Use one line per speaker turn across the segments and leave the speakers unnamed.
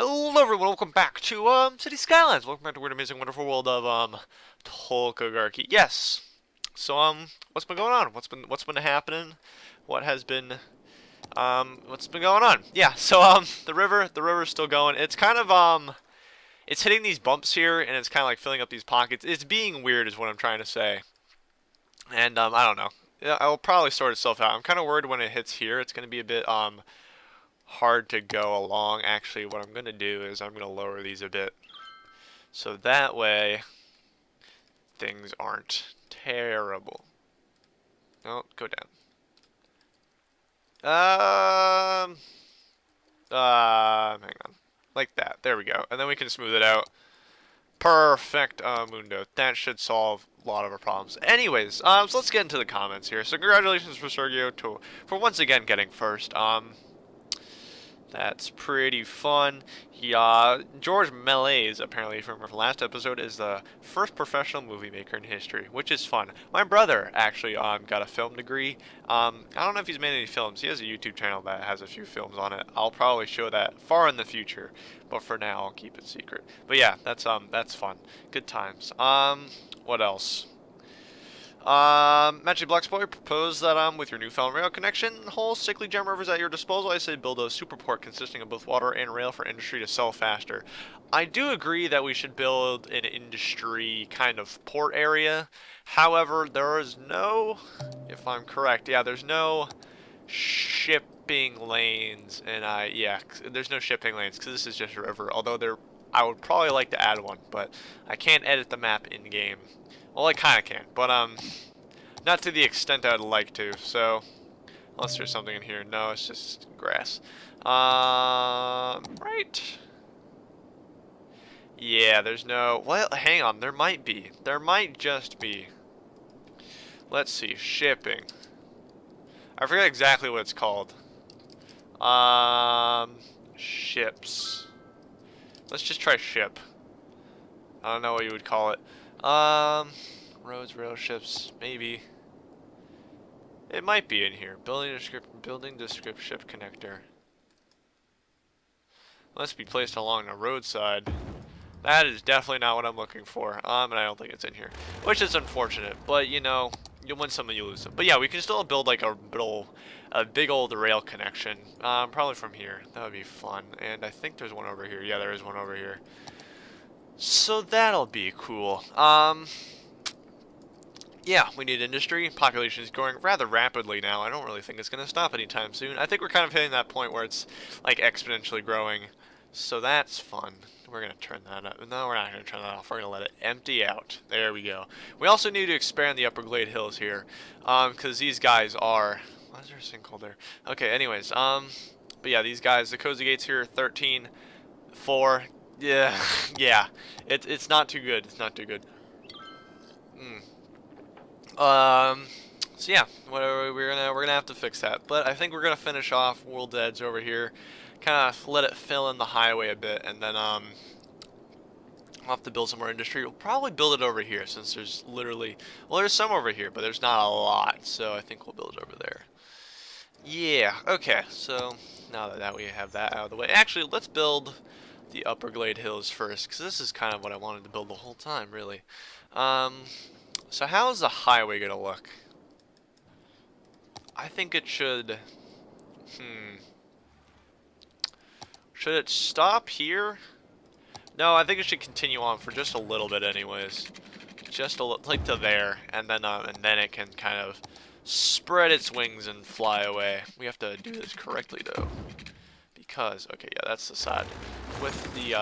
Hello everyone, welcome back to City Skylines. Welcome back to Weird Amazing Wonderful World of Tolkagarki. Yes. So what's been going on? What's been happening? What has been what's been going on? Yeah, so the river's still going. It's kind of it's hitting these bumps here and it's kind of like filling up these pockets. It's being weird is what I'm trying to say. And I don't know. Yeah, I'll probably sort itself out. I'm kind of worried when it hits here it's going to be a bit hard to go along. Actually, what I'm going to do is I'm going to lower these a bit. So that way, things aren't terrible. No, go down. Hang on. Like that. There we go. And then we can smooth it out. Perfect, Mundo. That should solve a lot of our problems. Anyways, so let's get into the comments here. So congratulations for Sergio for once again getting first. That's pretty fun. He, George Melays, apparently from our last episode, is the first professional movie maker in history, which is fun. My brother actually got a film degree. I don't know if he's made any films. He has a YouTube channel that has a few films on it. I'll probably show that far in the future, but for now I'll keep it secret. But yeah, that's fun. Good times. What else? Magic Blacksploit proposed that with your newfound rail connection, whole sickly gem rivers at your disposal, I say build a super port consisting of both water and rail for industry to sell faster. I do agree that we should build an industry kind of port area. However, there is no, if I'm correct, yeah, there's no shipping lanes, and there's no shipping lanes because this is just a river. Although I would probably like to add one, but I can't edit the map in game. Well, I kind of can, but not to the extent I'd like to. So, unless there's something in here, no, it's just grass. Right? Yeah, there's no. Well, hang on, there might be. There might just be. Let's see, shipping. I forget exactly what it's called. Ships. Let's just try ship. I don't know what you would call it. Roads, rail, ships, maybe. It might be in here. Building descript ship connector. Must be placed along the roadside. That is definitely not what I'm looking for. And I don't think it's in here, which is unfortunate. But you know, you win some and you lose some. But yeah, we can still build like a big old rail connection. Probably from here. That would be fun. And I think there's one over here. Yeah, there is one over here. So that'll be cool. Yeah, we need industry. Population is growing rather rapidly now. I don't really think it's going to stop anytime soon. I think we're kind of hitting that point where it's like exponentially growing. So that's fun. We're going to turn that up. No, we're not going to turn that off. We're going to let it empty out. There we go. We also need to expand the Upper Glade Hills here. Because these guys are... Why is there a sinkhole there? Okay, anyways. But yeah, these guys, the Cozy Gates here, 13, 4... Yeah, yeah, it's not too good. It's not too good. So yeah, we're gonna have to fix that. But I think we're gonna finish off World's Edge over here, kind of let it fill in the highway a bit, and then we'll have to build some more industry. We'll probably build it over here since there's literally, well, there's some over here, but there's not a lot. So I think we'll build it over there. Yeah. Okay. So now that we have that out of the way, actually, let's build the Upper Glade Hills first, because this is kind of what I wanted to build the whole time, really. So how is the highway going to look? I think it should... Should it stop here? No, I think it should continue on for just a little bit anyways. Just like to there, and then it can kind of spread its wings and fly away. We have to do this correctly, though. Because, okay, yeah, that's the side with the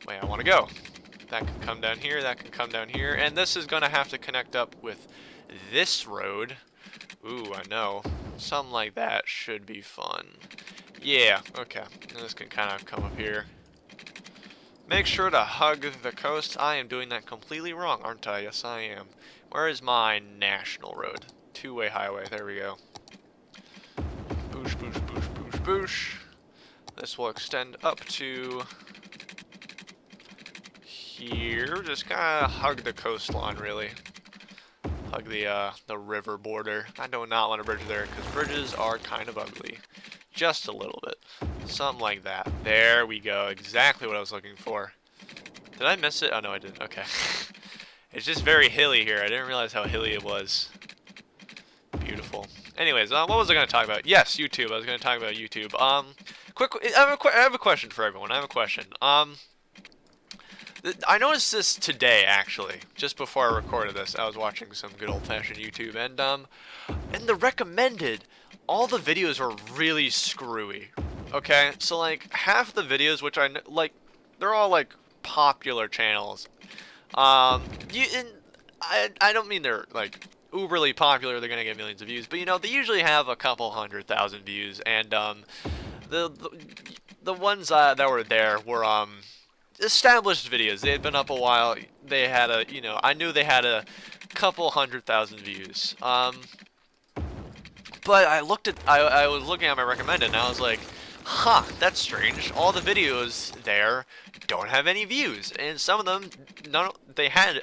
way I want to go. That can come down here, that can come down here, and this is going to have to connect up with this road. Ooh, I know. Something like that should be fun. Yeah, okay. And this can kind of come up here. Make sure to hug the coast. I am doing that completely wrong, aren't I? Yes, I am. Where is my national road? Two-way highway. There we go. Boosh, boosh, boosh, boosh, boosh. This will extend up to here. Just kind of hug the coastline, really. Hug the river border. I do not want a bridge there because bridges are kind of ugly, just a little bit. Something like that. There we go. Exactly what I was looking for. Did I miss it? Oh, no, I didn't. Okay. It's just very hilly here. I didn't realize how hilly it was. Beautiful. Anyways, what was I going to talk about? Yes, YouTube. I was going to talk about YouTube. I have a question for everyone. I have a question. I noticed this today, actually, just before I recorded this. I was watching some good old-fashioned YouTube, and the recommended, all the videos are really screwy. Okay, so like half the videos, which like, they're all like popular channels. I don't mean they're like uberly popular. They're gonna get millions of views, but you know they usually have a couple 100,000 views, and the the ones that were there were established videos. They had been up a while. They had I knew they had a couple 100,000 views. But I was looking at my recommended, and I was like, huh, that's strange. All the videos there don't have any views, and some of them, they had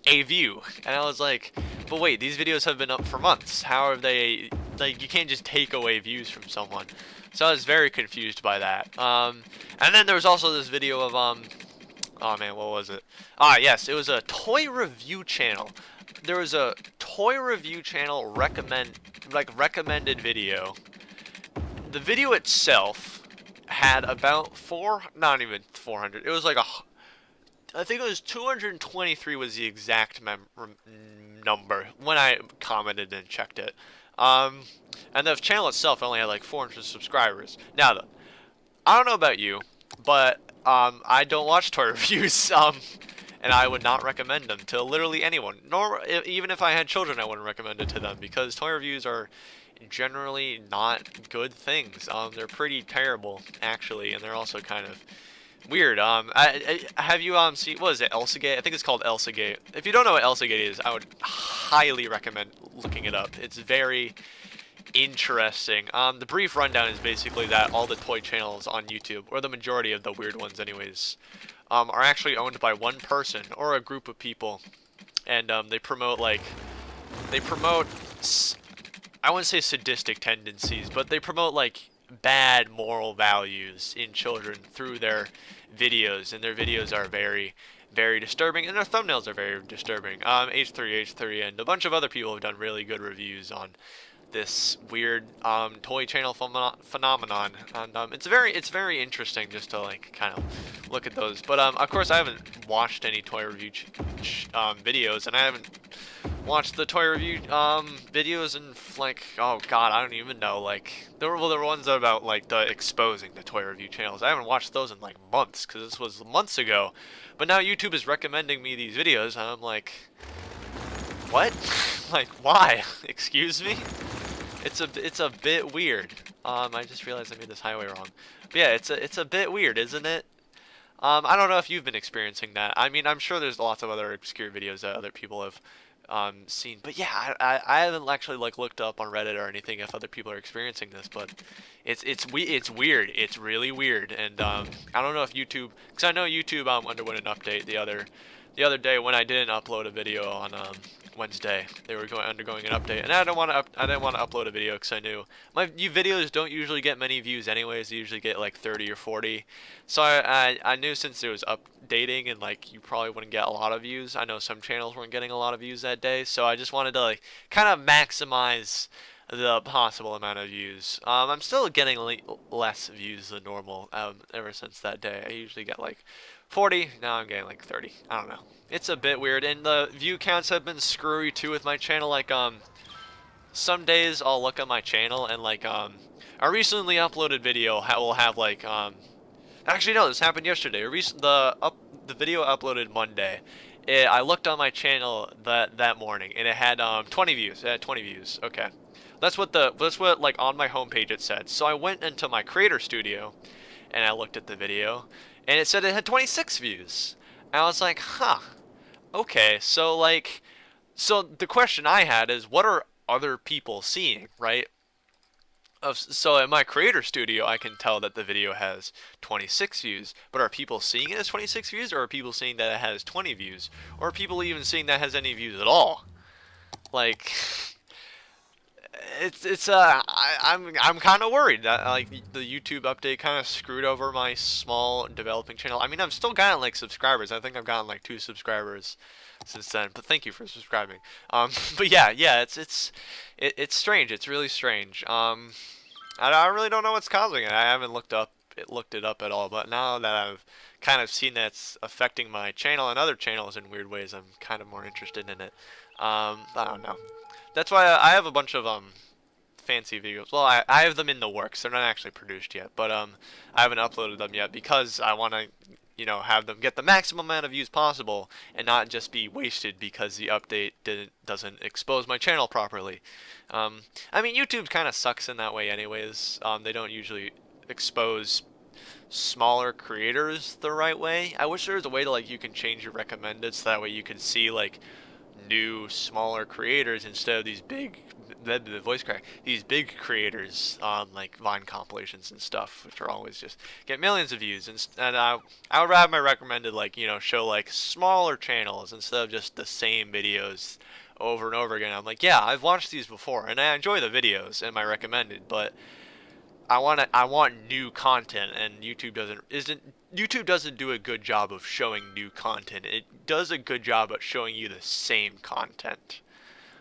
a view, and I was like, but wait, these videos have been up for months. How are they, like, you can't just take away views from someone. So I was very confused by that. And then there was also this video of, oh man, what was it? Ah, yes, it was a toy review channel. There was a toy review channel recommended video. The video itself had about not even 400. It was like I think it was 223 was the exact number when I commented and checked it. And the channel itself only had like 400 subscribers. Now, I don't know about you, but I don't watch toy reviews. And I would not recommend them to literally anyone. Nor even if I had children, I wouldn't recommend it to them because toy reviews are generally not good things. They're pretty terrible actually, and they're also kind of weird. Have you seen, what is it, Elsagate? I think it's called Elsagate. If you don't know what Elsagate is, I would highly recommend looking it up. It's very interesting. The brief rundown is basically that all the toy channels on YouTube, or the majority of the weird ones anyways, are actually owned by one person or a group of people, and they promote I wouldn't say sadistic tendencies, but they promote like bad moral values in children through their videos, and their videos are very, very disturbing, and their thumbnails are very disturbing. H3, and a bunch of other people have done really good reviews on this weird toy channel phenomenon, and it's very interesting just to like kind of look at those. But of course I haven't watched any toy review videos, and I haven't watched the toy review videos in like, oh god, I don't even know, like there were ones about like the exposing the toy review channels. I haven't watched those in like months because this was months ago, but now YouTube is recommending me these videos, and I'm like, what? Like, why? Excuse me? It's a bit weird. I just realized I made this highway wrong. But yeah, it's a bit weird, isn't it? I don't know if you've been experiencing that. I mean, I'm sure there's lots of other obscure videos that other people have seen. But yeah, I haven't actually like looked up on Reddit or anything if other people are experiencing this. But it's weird. It's really weird. And I don't know if YouTube, because I know YouTube underwent an update the other day when I didn't upload a video on Wednesday. They were undergoing an update, and I didn't want to upload a video because I knew my videos don't usually get many views anyways. They usually get like 30 or 40. So I knew since it was updating and like you probably wouldn't get a lot of views. I know some channels weren't getting a lot of views that day, so I just wanted to like kind of maximize the possible amount of views. I'm still getting less views than normal ever since that day. I usually get like 40, now I'm getting like 30. I don't know. It's a bit weird, and the view counts have been screwy too with my channel. Like some days I'll look at my channel and like a recently uploaded video will have like actually no, this happened yesterday. The video uploaded Monday. I looked on my channel that morning and it had 20 views. It had 20 views. Okay. That's what like on my homepage it said. So I went into my creator studio and I looked at the video and it said it had 26 views. And I was like, huh. Okay, so like, so the question I had is, what are other people seeing, right? So in my creator studio, I can tell that the video has 26 views, but are people seeing it as 26 views, or are people seeing that it has 20 views, or are people even seeing that it has any views at all? Like, I'm kind of worried that like the YouTube update kind of screwed over my small developing channel. I mean, I've still gotten like subscribers. I think I've gotten like 2 subscribers since then. But thank you for subscribing. But yeah, it's strange. It's really strange. I really don't know what's causing it. I haven't looked it up at all. But now that I've kind of seen that it's affecting my channel and other channels in weird ways, I'm kind of more interested in it. I don't know. That's why I have a bunch of fancy videos. Well, I have them in the works. They're not actually produced yet, but I haven't uploaded them yet because I want to, have them get the maximum amount of views possible and not just be wasted because the update doesn't expose my channel properly. I mean, YouTube kind of sucks in that way, anyways. They don't usually expose smaller creators the right way. I wish there was a way to like you can change your recommended so that way you can see like new smaller creators instead of these big the voice crack these big creators on like Vine compilations and stuff, which are always just get millions of views. And I would rather my recommended like show like smaller channels instead of just the same videos over and over again. I'm like, yeah, I've watched these before and I enjoy the videos and my recommended, but I want new content, and YouTube doesn't do a good job of showing new content. It does a good job at showing you the same content.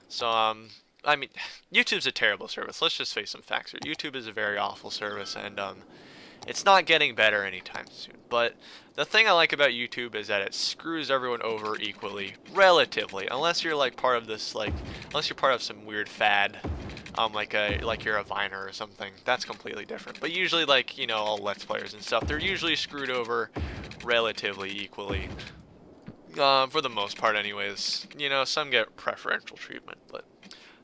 So I mean, YouTube's a terrible service. Let's just face some facts here. YouTube is a very awful service, and it's not getting better anytime soon. But the thing I like about YouTube is that it screws everyone over equally, relatively, unless you're like part of this unless you're part of some weird fad. Like you're a Viner or something. That's completely different. But usually, like, all Let's Players and stuff, they're usually screwed over relatively equally. For the most part, anyways. Some get preferential treatment, but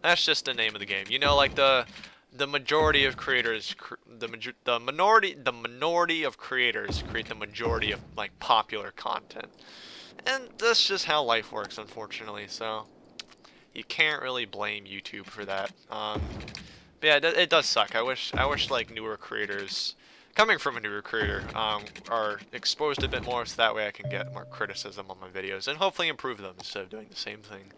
that's just the name of the game. Like the majority of creators, the minority of creators create the majority of like popular content, and that's just how life works, unfortunately. So you can't really blame YouTube for that. But yeah, it does suck. I wish like newer creators, coming from a newer creator, are exposed a bit more, so that way I can get more criticism on my videos and hopefully improve them instead of doing the same thing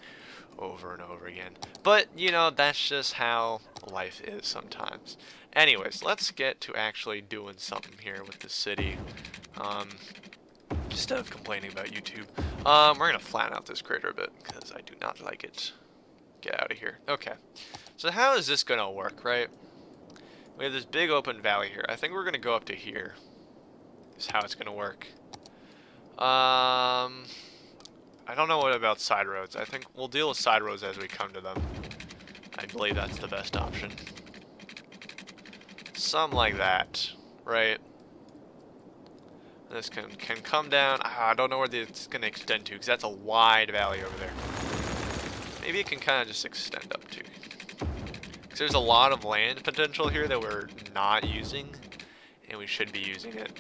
over and over again. But that's just how life is sometimes. Anyways, let's get to actually doing something here with the city. Instead of complaining about YouTube. We're gonna flatten out this crater a bit because I do not like it. Get out of here. Okay. So how is this gonna work, right? We have this big open valley here. I think we're gonna go up to here. Is how it's gonna work. I don't know what about side roads. I think we'll deal with side roads as we come to them. I believe that's the best option. Something like that, right? This can come down. I don't know where it's going to extend to, because that's a wide valley over there. Maybe it can kind of just extend up to. Because there's a lot of land potential here that we're not using, and we should be using it.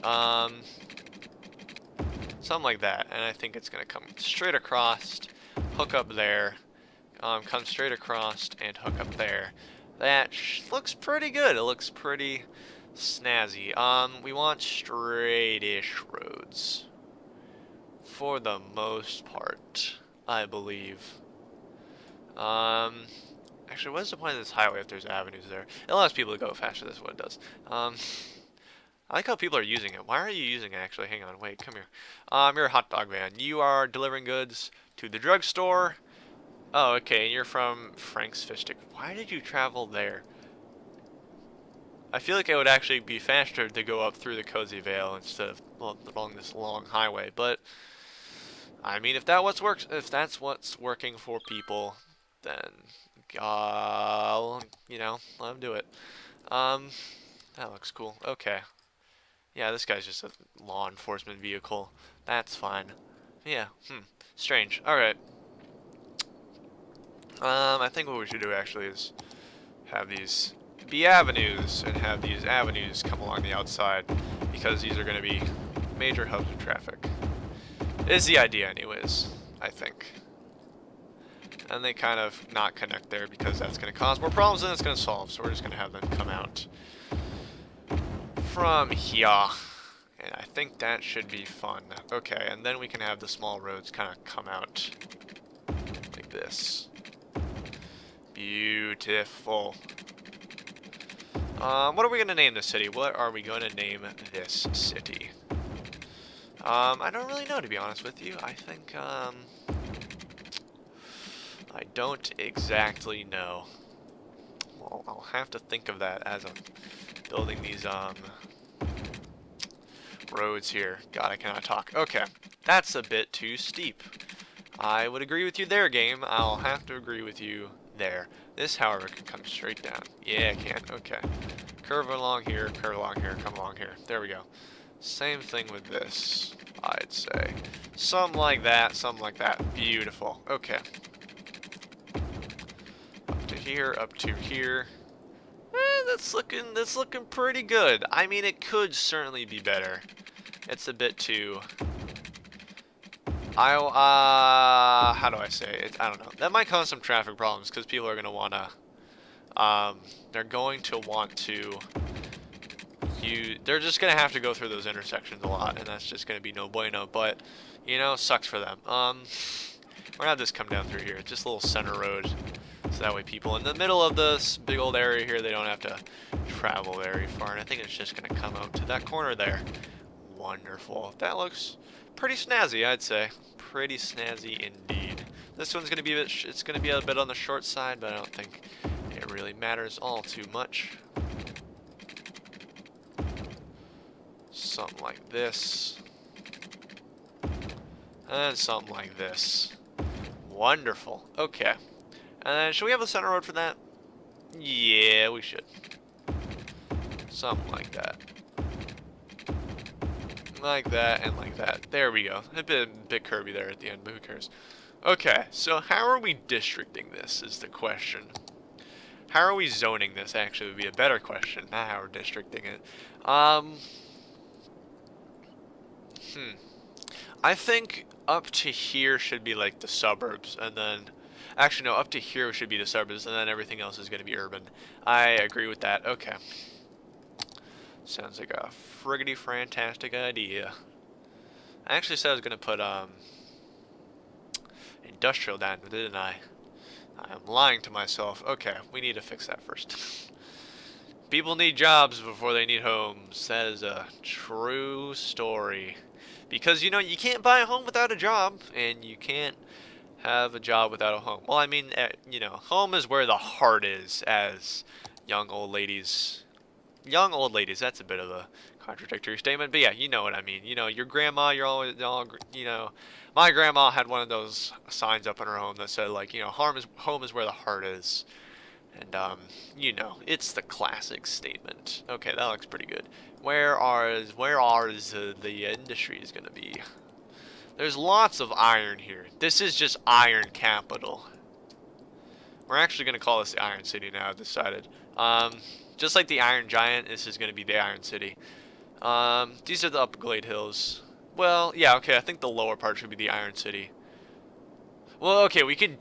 Something like that, and I think it's going to come straight across, hook up there, come straight across, and hook up there. That looks pretty good. It looks pretty snazzy. We want straight-ish roads. For the most part, I believe. Actually, what's the point of this highway if there's avenues there? It allows people to go faster, that's what it does. I like how people are using it. Why are you using it, actually? Hang on, wait, come here. You're a hot dog van. You are delivering goods to the drugstore. Oh, okay, and you're from Frank's Fish Stick. Why did you travel there? I feel like it would actually be faster to go up through the Cozy Vale instead of along this long highway, but I mean, if that's what's working for people, then let them do it. That looks cool. Okay. Yeah, this guy's just a law enforcement vehicle. That's fine. Yeah, strange. Alright. I think what we should do actually is have these be avenues and have these avenues come along the outside, because these are going to be major hubs of traffic. Is the idea anyways, I think. And they kind of not connect there because that's going to cause more problems than it's going to solve, so we're just going to have them come out from here, and I think that should be fun. Okay, and then we can have the small roads kind of come out like this. Beautiful. What are we gonna name this city? What are we gonna name this city? I don't really know, to be honest with you. I think, I don't exactly know. Well, I'll have to think of that as I'm building these, roads here. God, I cannot talk. Okay, that's a bit too steep. I would agree with you there, game. I'll have to agree with you there. This, however, can come straight down. Yeah, it can. Okay. Curve along here, come along here. There we go. Same thing with this, I'd say. Something like that, something like that. Beautiful. Okay. Up to here, up to here. That's looking pretty good. I mean, it could certainly be better. It's a bit too... how do I say it? I don't know. That might cause some traffic problems because people are gonna wanna, they're going to want to they're just gonna have to go through those intersections a lot, and that's just gonna be no bueno. But you know, sucks for them. We're gonna have this come down through here. It's just a little center road, so that way people in the middle of this big old area here, they don't have to travel very far. And I think it's just gonna come out to that corner there. Wonderful. That looks pretty snazzy, I'd say. Pretty snazzy indeed. This one's gonna be it's gonna be a bit on the short side, but I don't think it really matters all too much. Something like this. And something like this. Wonderful. Okay. And then, should we have a center road for that? Yeah, we should. Something like that. Like that and like that. There we go. A bit curvy there at the end, but who cares? Okay, so how are we districting this is the question. How are we zoning this actually would be a better question, not how we're districting it. I think up to here should be like the suburbs, and then... Actually, no, up to here should be the suburbs, and then everything else is going to be urban. I agree with that. Okay. Sounds like a friggity fantastic idea. I actually said I was going to put, industrial down, didn't I? I'm lying to myself. Okay, we need to fix that first. People need jobs before they need homes. That is a true story. Because, you know, you can't buy a home without a job, and you can't have a job without a home. Well, I mean, you know, home is where the heart is, as young old ladies... Young old ladies, that's a bit of a contradictory statement, but yeah, you know what I mean. You know, your grandma, you're always, you know, my grandma had one of those signs up in her home that said, like, you know, home is where the heart is. And, you know, it's the classic statement. Okay, that looks pretty good. Where are the industries going to be? There's lots of iron here. This is just iron capital. We're actually going to call this the Iron City now, I've decided. Just like the Iron Giant, this is going to be the Iron City. These are the Upglade Hills. Well, yeah, okay, I think the lower part should be the Iron City. Well, okay, we can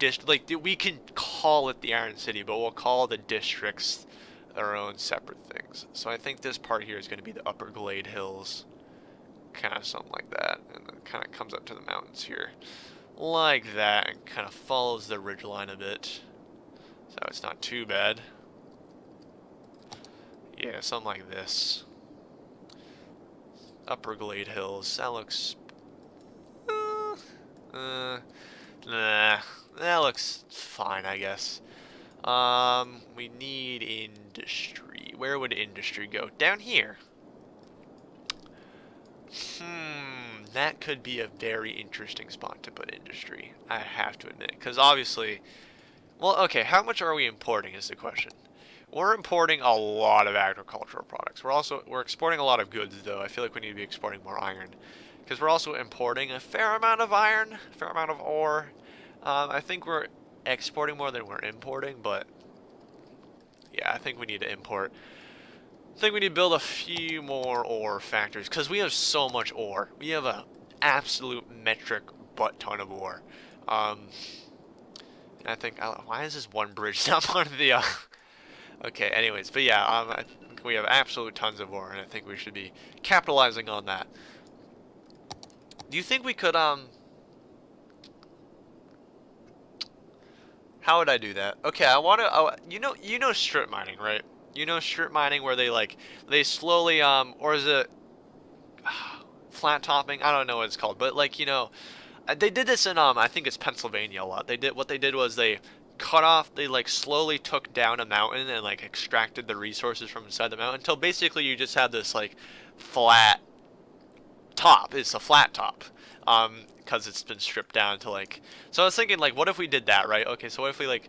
we can call it the Iron City, but we'll call the districts their own separate things. So I think this part here is going to be the Upper Glade Hills. Kind of something like that. And then kind of comes up to the mountains here. Like that, and kind of follows the ridgeline a bit. So it's not too bad. Yeah, something like this. Upper Glade Hills. That looks... nah. That looks fine, I guess. We need industry. Where would industry go? Down here. That could be a very interesting spot to put industry, I have to admit. Because obviously... Well, okay, how much are we importing is the question. We're importing a lot of agricultural products. We're exporting a lot of goods, though. I feel like we need to be exporting more iron. Because we're also importing a fair amount of iron, a fair amount of ore. I think we're exporting more than we're importing, but... Yeah, I think we need to import. I think we need to build a few more ore factories, because we have so much ore. We have an absolute metric butt ton of ore. I think... why is this one bridge not part of the... Okay, anyways, but yeah, I think we have absolute tons of ore, and I think we should be capitalizing on that. Do you think we could, How would I do that? Okay, I want to. You know strip mining, right? You know strip mining where they slowly or is it flat topping? I don't know what it's called, but like they did this in I think it's Pennsylvania a lot. What they did was they cut off, they like slowly took down a mountain and like extracted the resources from inside the mountain until basically you just have this like flat top. It's a flat top. Because it's been stripped down to like. So I was thinking like, what if we did that, right? Okay, so what if we like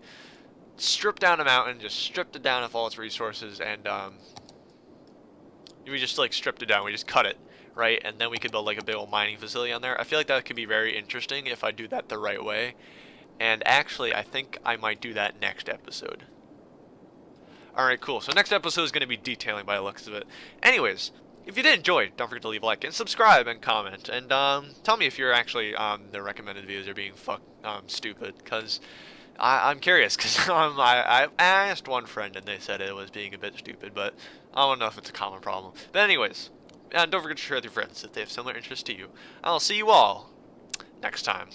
stripped down a mountain, just stripped it down of all its resources, and we just like stripped it down, we just cut it, right? And then we could build like a big old mining facility on there. I feel like that could be very interesting if I do that the right way. And actually, I think I might do that next episode. Alright, cool. So next episode is going to be detailing by the looks of it. Anyways, if you did enjoy, don't forget to leave a like and subscribe and comment. And tell me if you're actually the recommended videos are being stupid, because I'm curious, because I asked one friend and they said it was being a bit stupid, but I don't know if it's a common problem. But anyways, don't forget to share with your friends if they have similar interests to you. I'll see you all next time.